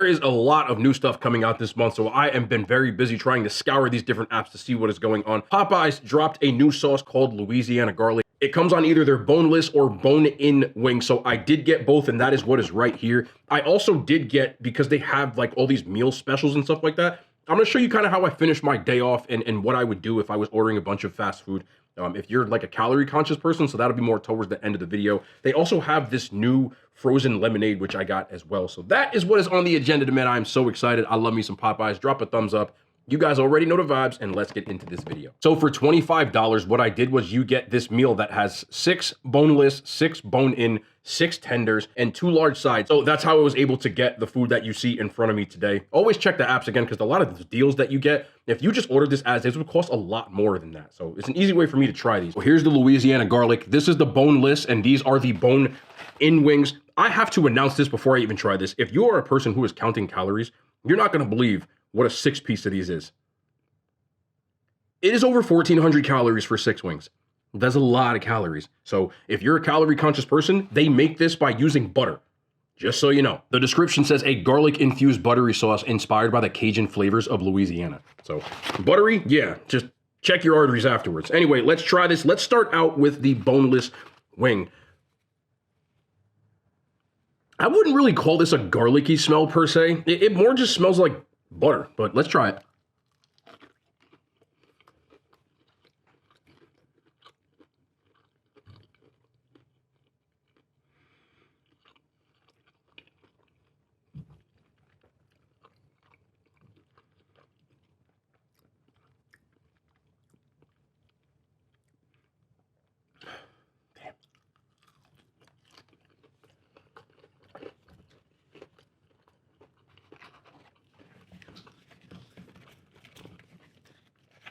There is a lot of new stuff coming out this month, so I have been very busy trying to scour these different apps to see what is going on. Popeyes dropped a new sauce called Louisiana garlic. It comes on either their boneless or bone-in wings, so I did get both, and that is what is right here. I also did get, because they have like all these meal specials and stuff like that, I'm gonna show you kind of how I finish my day off and what I would do if I was ordering a bunch of fast food. If you're like a calorie conscious person, so that'll be more towards the end of the video. They also have this new frozen lemonade, which I got as well. So that is what is on the agenda, man. I'm so excited. I love me some Popeyes. Drop a thumbs up. You guys already know the vibes, and let's get into this video. So for $25, what I did was you get this meal that has 6 boneless, 6 bone-in, 6 tenders, and 2 large sides. So that's how I was able to get the food that you see in front of me today. Always check the apps again, because a lot of the deals that you get, if you just ordered this as is, would cost a lot more than that. So it's an easy way for me to try these. Well, here's the Louisiana garlic. This is the boneless, and these are the bone-in wings. I have to announce this before I even try this. If you are a person who is counting calories, you're not going to believe what a 6-piece of these is. It is over 1,400 calories for 6 wings. That's a lot of calories. So if you're a calorie conscious person, they make this by using butter. Just so you know. The description says a garlic infused buttery sauce inspired by the Cajun flavors of Louisiana. So buttery, yeah, just check your arteries afterwards. Anyway, let's try this. Let's start out with the boneless wing. I wouldn't really call this a garlicky smell per se. It more just smells like butter, but let's try it.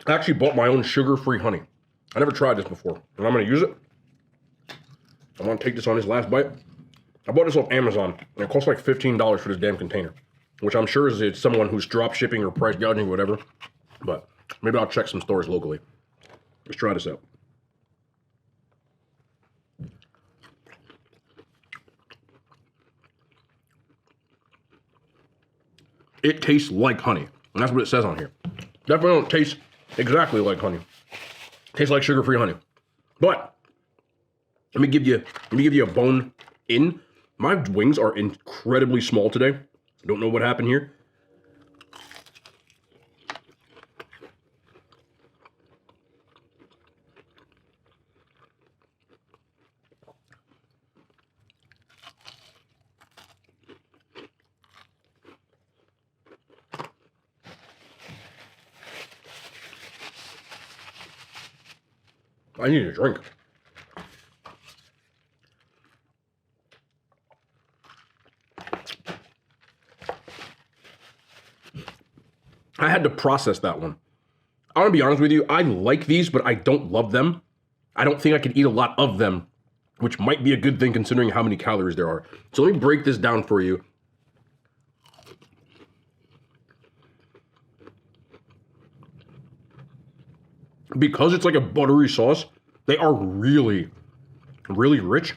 I actually bought my own sugar-free honey. I never tried this before, and I'm going to use it. I'm going to take this on this last bite. I bought this off Amazon, and it cost like $15 for this damn container, which I'm sure is it's someone who's drop shipping or price gouging or whatever, but maybe I'll check some stores locally. Let's try this out. It tastes like honey, and that's what it says on here. Definitely don't taste exactly like honey. Tastes like sugar-free honey. But let me give you a bone in. My wings are incredibly small today. Don't know what happened here. I need a drink. I had to process that one. I want to be honest with you, I like these, but I don't love them. I don't think I could eat a lot of them, which might be a good thing considering how many calories there are. So let me break this down for you. Because it's like a buttery sauce, they are really, really rich.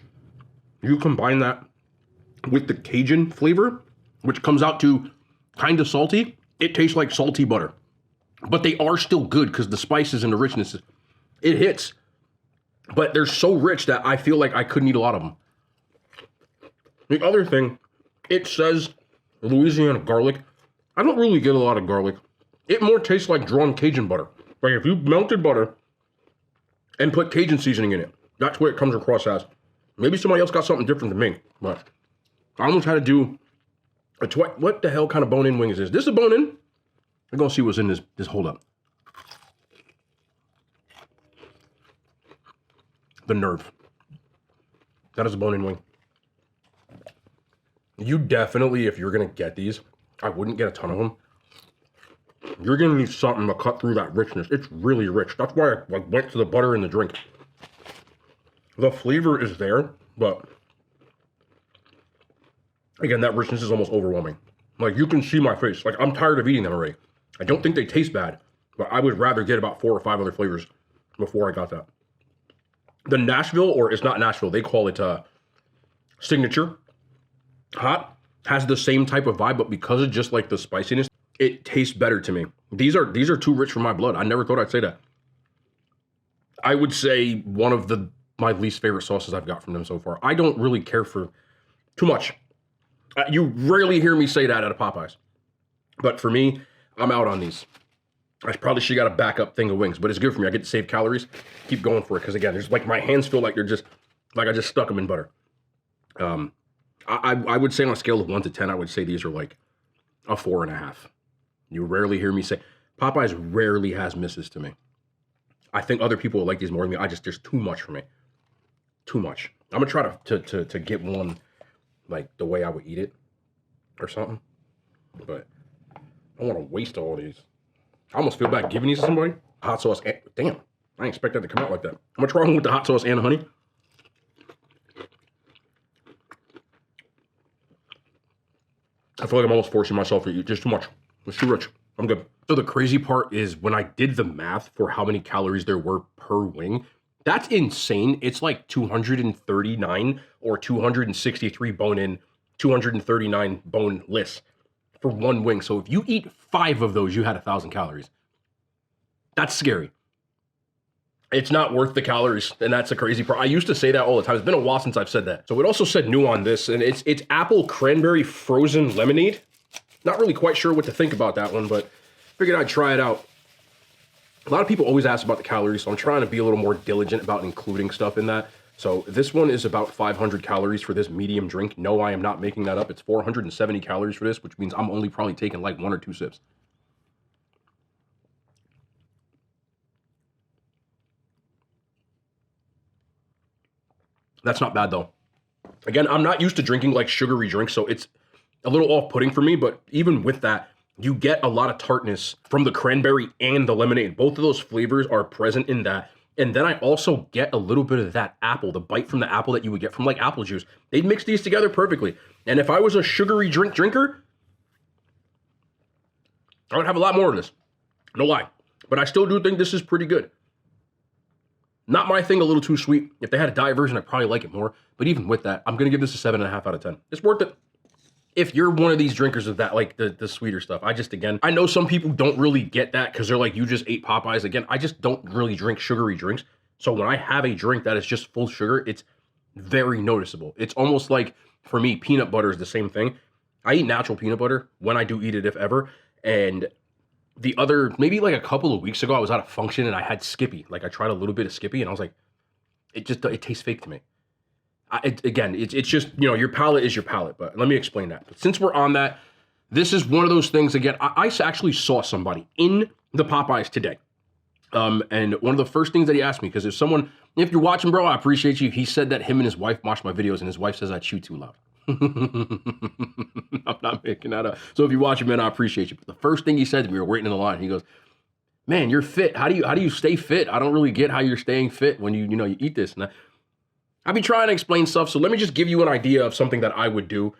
You combine that with the Cajun flavor, which comes out to kind of salty. It tastes like salty butter. But they are still good because the spices and the richness, it hits. But they're so rich that I feel like I couldn't eat a lot of them. The other thing, it says Louisiana garlic. I don't really get a lot of garlic. It more tastes like drawn Cajun butter. Like if you melted butter and put Cajun seasoning in it, that's what it comes across as. Maybe somebody else got something different than me, but I almost had to do a what the hell kind of bone-in wing is this? This is a bone-in? We're gonna see what's in this hold up. The nerve. That is a bone-in wing. You definitely, if you're gonna get these, I wouldn't get a ton of them. You're gonna need something to cut through that richness. It's really rich. That's why I went to the butter in the drink. The flavor is there, but again, that richness is almost overwhelming. Like you can see my face. Like I'm tired of eating them already. I don't think they taste bad, but I would rather get about 4 or 5 other flavors before I got that. The Nashville, or it's not Nashville, they call it signature hot. has the same type of vibe, but because of just like the spiciness, it tastes better to me. These are too rich for my blood. I never thought I'd say that. I would say one of my least favorite sauces I've got from them so far. I don't really care for too much. You rarely hear me say that at a Popeyes. But for me, I'm out on these. I probably should have got a backup thing of wings, but it's good for me. I get to save calories. Keep going for it, because again, there's like my hands feel like they're just like I just stuck them in butter. I would say on a scale of 1 to 10, I would say these are like a 4.5. You rarely hear me say Popeyes rarely has misses to me. I think other people will like these more than me. There's too much for me. Too much. I'm gonna try to get one like the way I would eat it or something, but I don't want to waste all these. I almost feel bad giving these to somebody. Hot sauce. Damn, I didn't expect that to come out like that. I'm gonna try one with the hot sauce and honey. I feel like I'm almost forcing myself to eat just too much. It's too rich. I'm good. So the crazy part is when I did the math for how many calories there were per wing, that's insane. It's like 239 or 263 bone-in, 239 boneless for one wing. So if you eat 5 of those, you had 1,000 calories. That's scary. It's not worth the calories, and that's the crazy part. I used to say that all the time. It's been a while since I've said that. So it also said new on this, and it's apple cranberry frozen lemonade. Not really quite sure what to think about that one, but figured I'd try it out. A lot of people always ask about the calories, so I'm trying to be a little more diligent about including stuff in that. So this one is about 500 calories for this medium drink. No, I am not making that up. It's 470 calories for this, which means I'm only probably taking like 1 or 2 sips. That's not bad though. Again, I'm not used to drinking like sugary drinks, so it's a little off-putting for me, but even with that, you get a lot of tartness from the cranberry and the lemonade. Both of those flavors are present in that. And then I also get a little bit of that apple, the bite from the apple that you would get from like apple juice. They'd mix these together perfectly. And if I was a sugary drinker, I would have a lot more of this. No lie. But I still do think this is pretty good. Not my thing, a little too sweet. If they had a diet version, I'd probably like it more. But even with that, I'm going to give this a 7.5 out of 10. It's worth it. If you're one of these drinkers of that, like the sweeter stuff, I know some people don't really get that because they're like, you just ate Popeyes. Again, I just don't really drink sugary drinks. So when I have a drink that is just full sugar, it's very noticeable. It's almost like, for me, peanut butter is the same thing. I eat natural peanut butter when I do eat it, if ever. And maybe like a couple of weeks ago, I was at a function and I had Skippy. Like I tried a little bit of Skippy and I was like, it tastes fake to me. It's just, your palate is your palate, but let me explain that. But since we're on that, this is one of those things, again, I actually saw somebody in the Popeyes today. And one of the first things that he asked me, because if you're watching, bro, I appreciate you. He said that him and his wife watch my videos and his wife says I chew too loud. I'm not making that up. So if you watch it, man, I appreciate you. But the first thing he said to me, we were waiting in the line, he goes, man, you're fit. How do you stay fit? I don't really get how you're staying fit when you eat this. And I've been trying to explain stuff, so let me just give you an idea of something that I would do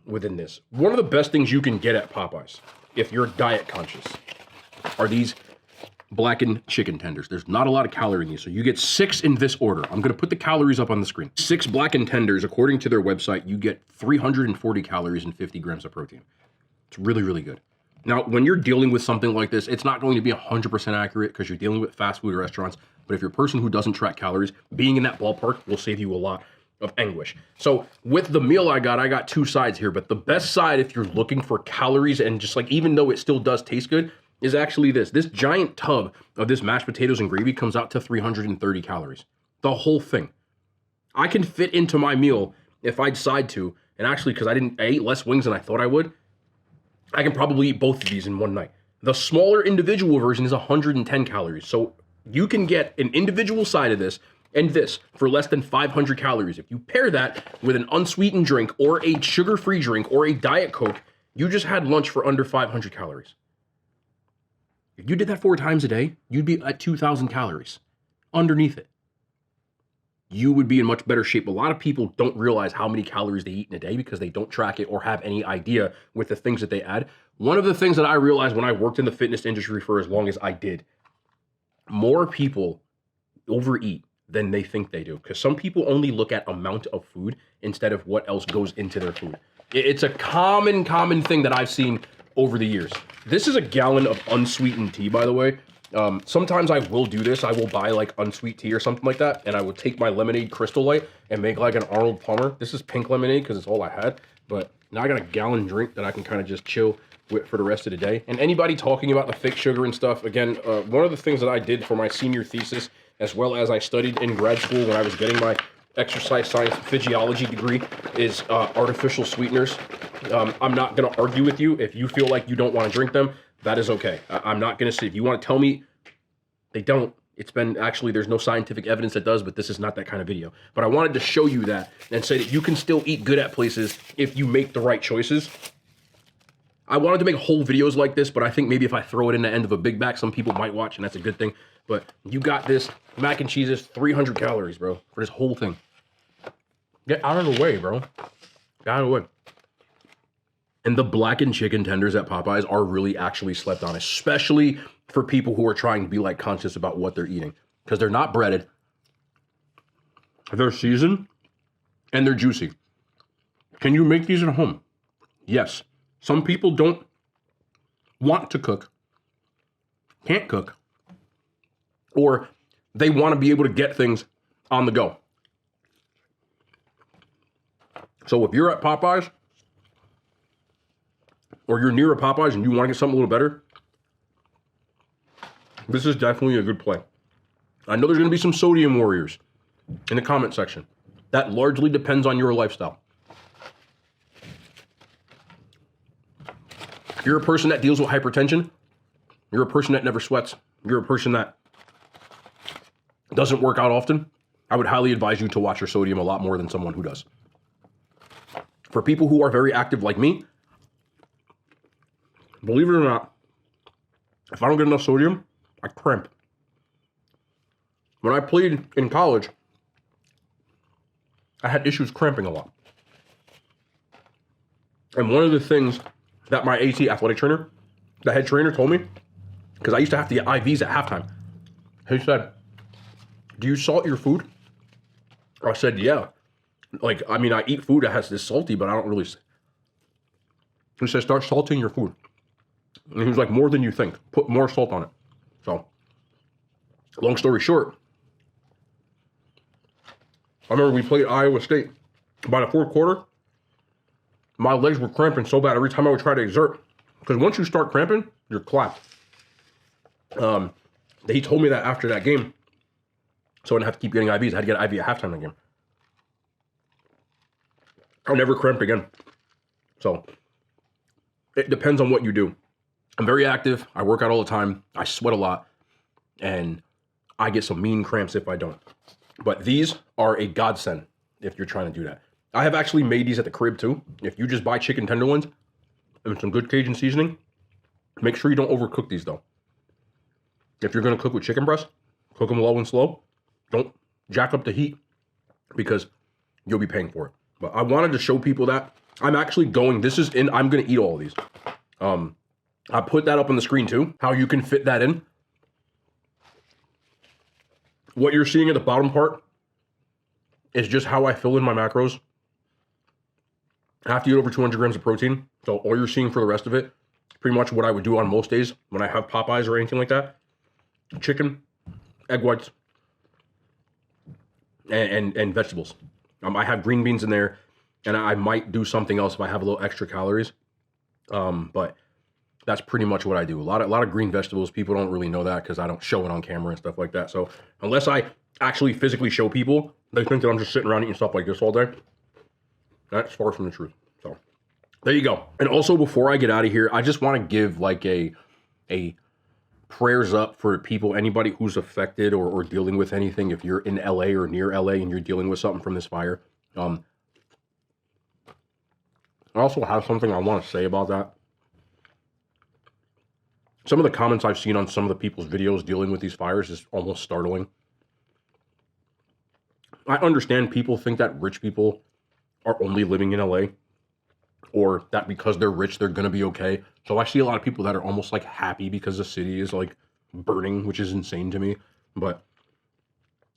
within this. One of the best things you can get at Popeyes, if you're diet conscious, are these blackened chicken tenders. There's not a lot of calorie in these, so you get 6 in this order. I'm going to put the calories up on the screen. 6 blackened tenders, according to their website, you get 340 calories and 50 grams of protein. It's really, really good. Now, when you're dealing with something like this, it's not going to be 100% accurate because you're dealing with fast food restaurants. But if you're a person who doesn't track calories, being in that ballpark will save you a lot of anguish. So with the meal I got 2 sides here. But the best side, if you're looking for calories and just like, even though it still does taste good, is actually this. This giant tub of this mashed potatoes and gravy comes out to 330 calories. The whole thing. I can fit into my meal if I decide to. And actually, because I ate less wings than I thought I would, I can probably eat both of these in one night. The smaller individual version is 110 calories. So you can get an individual side of this and this for less than 500 calories. If you pair that with an unsweetened drink or a sugar-free drink or a Diet Coke, you just had lunch for under 500 calories. If you did that 4 times a day, you'd be at 2,000 calories underneath it. You would be in much better shape. A lot of people don't realize how many calories they eat in a day because they don't track it or have any idea with the things that they add. One of the things that I realized when I worked in the fitness industry for as long as I did, more people overeat than they think they do, because some people only look at amount of food instead of what else goes into their food. It's a common thing that I've seen over the years. This is a gallon of unsweetened tea, by the way. Sometimes I will do this. I will buy like unsweet tea or something like that, and I will take my lemonade Crystal Light and make like an Arnold Palmer. This is pink lemonade because it's all I had, but now I got a gallon drink that I can kind of just chill with for the rest of the day. And anybody talking about the fake sugar and stuff, again, one of the things that I did for my senior thesis, as well as I studied in grad school when I was getting my exercise science physiology degree, is artificial sweeteners. I'm not going to argue with you. If you feel like you don't want to drink them, that is okay. I'm not going to say, if you want to tell me they don't, it's been actually, there's no scientific evidence that does, but this is not that kind of video. But I wanted to show you that and say that you can still eat good at places if you make the right choices. I wanted to make whole videos like this, but I think maybe if I throw it in the end of a Big Mac, some people might watch, and that's a good thing. But you got this. Mac and cheese is 300 calories, bro, for this whole thing. Get out of the way, bro. Get out of the way. And the blackened chicken tenders at Popeyes are really actually slept on, especially for people who are trying to be like conscious about what they're eating, because they're not breaded. They're seasoned and they're juicy. Can you make these at home? Yes. Some people don't want to cook, can't cook, or they want to be able to get things on the go. So if you're at Popeyes, or you're near a Popeyes and you want to get something a little better, this is definitely a good play. I know there's going to be some sodium warriors in the comment section. That largely depends on your lifestyle. You're a person that deals with hypertension. You're a person that never sweats. You're a person that doesn't work out often. I would highly advise you to watch your sodium a lot more than someone who does. For people who are very active like me, believe it or not, if I don't get enough sodium, I cramp. When I played in college, I had issues cramping a lot. And one of the things that my AT athletic trainer, the head trainer, told me, because I used to have to get IVs at halftime. He said, do you salt your food? I said, yeah. Like, I mean, I eat food that has this salty, but I don't really. He said, start salting your food. And he was like, more than you think. Put more salt on it. So, long story short, I remember we played Iowa State. By the fourth quarter, my legs were cramping so bad every time I would try to exert. Because once you start cramping, you're clapped. He told me that after that game. So I didn't have to keep getting IVs. I had to get an IV at halftime that game. I'll never cramp again. So it depends on what you do. I'm very active. I work out all the time. I sweat a lot. And I get some mean cramps if I don't. But these are a godsend if you're trying to do that. I have actually made these at the crib too. If you just buy chicken tenderloins and some good Cajun seasoning, make sure you don't overcook these though. If you're going to cook with chicken breast, cook them low and slow. Don't jack up the heat because you'll be paying for it. But I wanted to show people that I'm actually going, I'm going to eat all of these. I put that up on the screen too, how you can fit that in. What you're seeing at the bottom part is just how I fill in my macros. I have to eat over 200 grams of protein. So all you're seeing for the rest of it, pretty much what I would do on most days when I have Popeyes or anything like that. Chicken, egg whites, and vegetables. I have green beans in there, and I might do something else if I have a little extra calories. But that's pretty much what I do. A lot of green vegetables. People don't really know that because I don't show it on camera and stuff like that. So unless I actually physically show people, they think that I'm just sitting around eating stuff like this all day. That's far from the truth. So there you go. And also before I get out of here, I just want to give like a prayers up for people, anybody who's affected or dealing with anything. If you're in LA or near LA and you're dealing with something from this fire. I also have something I want to say about that. Some of the comments I've seen on some of the people's videos dealing with these fires is almost startling. I understand people think that rich people are only living in LA, or that because they're rich, they're going to be okay. So I see a lot of people that are almost like happy because the city is like burning, which is insane to me. But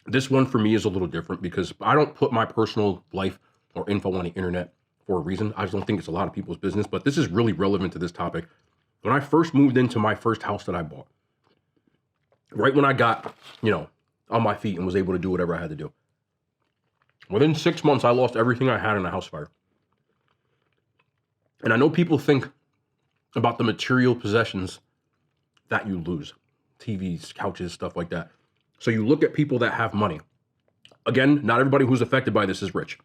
this one for me is a little different because I don't put my personal life or info on the internet for a reason. I just don't think it's a lot of people's business, but this is really relevant to this topic. When I first moved into my first house that I bought, right when I got, on my feet and was able to do whatever I had to do, within 6 months, I lost everything I had in a house fire. And I know people think about the material possessions that you lose, TVs, couches, stuff like that. So you look at people that have money. Again, not everybody who's affected by this is rich.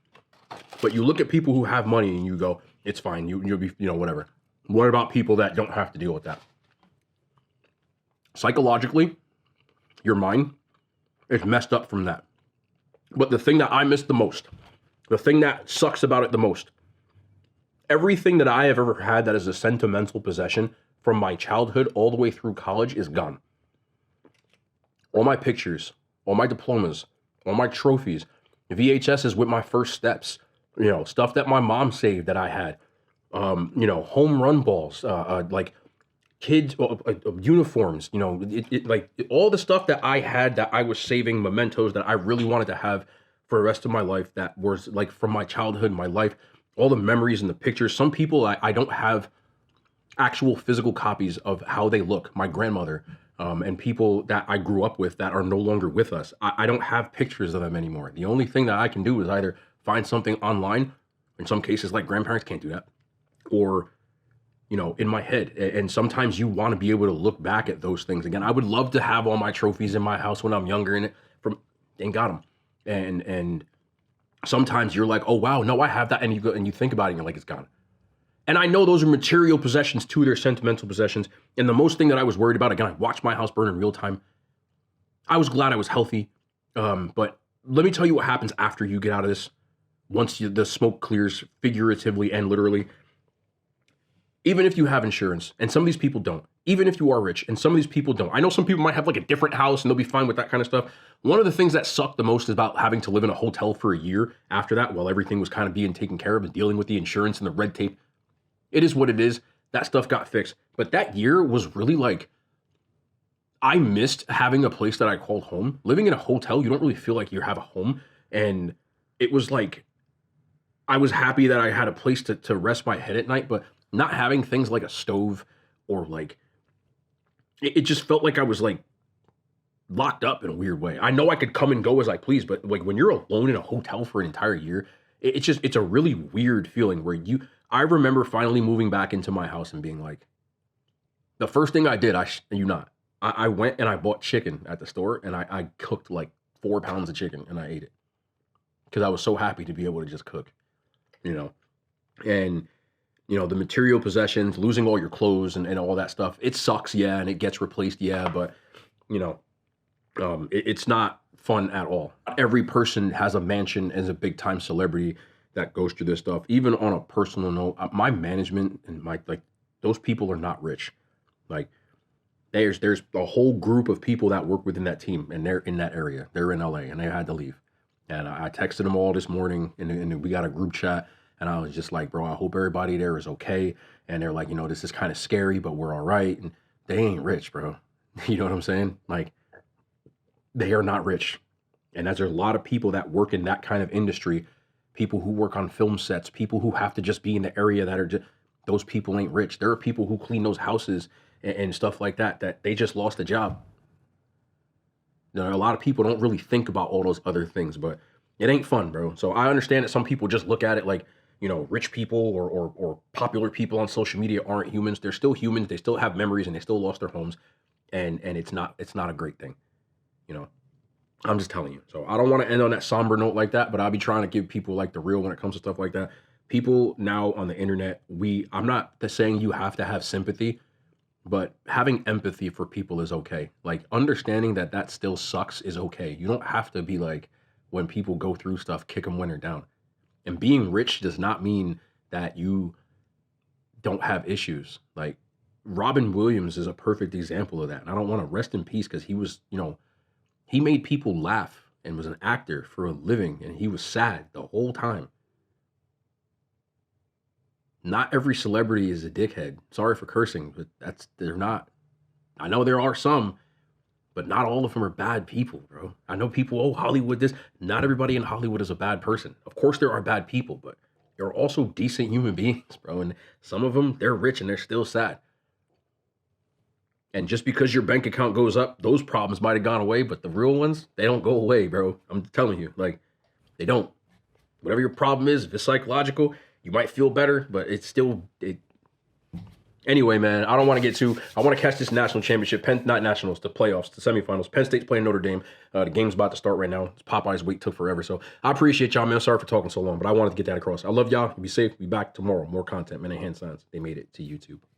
But you look at people who have money and you go, it's fine, you'll be, whatever. What about people that don't have to deal with that? Psychologically, your mind is messed up from that. But the thing that I miss the most, the thing that sucks about it the most, everything that I have ever had that is a sentimental possession from my childhood all the way through college is gone. All my pictures, all my diplomas, all my trophies, VHSs with my first steps, stuff that my mom saved that I had, home run balls, like kids, uniforms, like all the stuff that I had that I was saving, mementos that I really wanted to have for the rest of my life, that was like from my childhood, my life, all the memories and the pictures. Some people I don't have actual physical copies of how they look. My grandmother, and people that I grew up with that are no longer with us. I don't have pictures of them anymore. The only thing that I can do is either find something online, in some cases like grandparents can't do that, or, in my head. And sometimes you want to be able to look back at those things again. I would love to have all my trophies in my house when I'm younger and ain't got them. And sometimes you're like, oh wow, no, I have that. And you go and you think about it and you're like, it's gone. And I know those are material possessions too, they're sentimental possessions. And the most thing that I was worried about, again, I watched my house burn in real time. I was glad I was healthy. But let me tell you what happens after you get out of this. Once the smoke clears, figuratively and literally. Even if you have insurance, and some of these people don't. Even if you are rich, and some of these people don't. I know some people might have like a different house and they'll be fine with that kind of stuff. One of the things that sucked the most is about having to live in a hotel for a year after that, while everything was kind of being taken care of and dealing with the insurance and the red tape. It is what it is. That stuff got fixed. But that year was really like, I missed having a place that I called home. Living in a hotel, you don't really feel like you have a home. And it was like, I was happy that I had a place to rest my head at night, but not having things like a stove or like, it just felt like I was like locked up in a weird way. I know I could come and go as I please, but like when you're alone in a hotel for an entire year, it's a really weird feeling where I remember finally moving back into my house and being like, the first thing I did, I went and I bought chicken at the store and I cooked like 4 pounds of chicken and I ate it because I was so happy to be able to just cook, and the material possessions, losing all your clothes and all that stuff. It sucks. Yeah. And it gets replaced. Yeah. But it's not fun at all. Every person has a mansion as a big time celebrity that goes through this stuff. Even on a personal note, my management and those people are not rich. Like there's a whole group of people that work within that team and they're in that area. They're in LA and they had to leave. And I texted them all this morning and we got a group chat and I was just like, bro, I hope everybody there is okay. And they're like, this is kind of scary, but we're all right. And they ain't rich, bro. You know what I'm saying? Like they are not rich. And there's a lot of people that work in that kind of industry, people who work on film sets, people who have to just be in the area that are just, those people ain't rich. There are people who clean those houses and stuff like that they just lost a job. A lot of people don't really think about all those other things, but it ain't fun, bro. So I understand that some people just look at it like, rich people or popular people on social media aren't humans. They're still humans. They still have memories and they still lost their homes. And it's not a great thing. I'm just telling you. So I don't want to end on that somber note like that, but I'll be trying to give people like the real when it comes to stuff like that. People now on the internet, I'm not saying you have to have sympathy, but having empathy for people is okay. Like understanding that still sucks is okay. You don't have to be like, when people go through stuff, kick them when they're down. And being rich does not mean that you don't have issues. Like Robin Williams is a perfect example of that. And I don't want to rest in peace because he was, he made people laugh and was an actor for a living. And he was sad the whole time. Not every celebrity is a dickhead. Sorry for cursing, but they're not. I know there are some, but not all of them are bad people, bro. I know people, Hollywood this. Not everybody in Hollywood is a bad person. Of course there are bad people, but They're also decent human beings, bro. And some of them, they're rich and they're still sad. And just because your bank account goes up, those problems might have gone away, but the real ones, they don't go away, bro. I'm telling you, like, they don't. Whatever your problem is, if it's psychological, you might feel better, but it's still, anyway, man, I don't want to get too, I want to catch this national championship, not nationals, the playoffs, the semifinals. Penn State's playing Notre Dame. The game's about to start right now. Popeyes week took forever. So I appreciate y'all, man. Sorry for talking so long, but I wanted to get that across. I love y'all. Be safe. Be back tomorrow. More content, man. And hand signs. They made it to YouTube.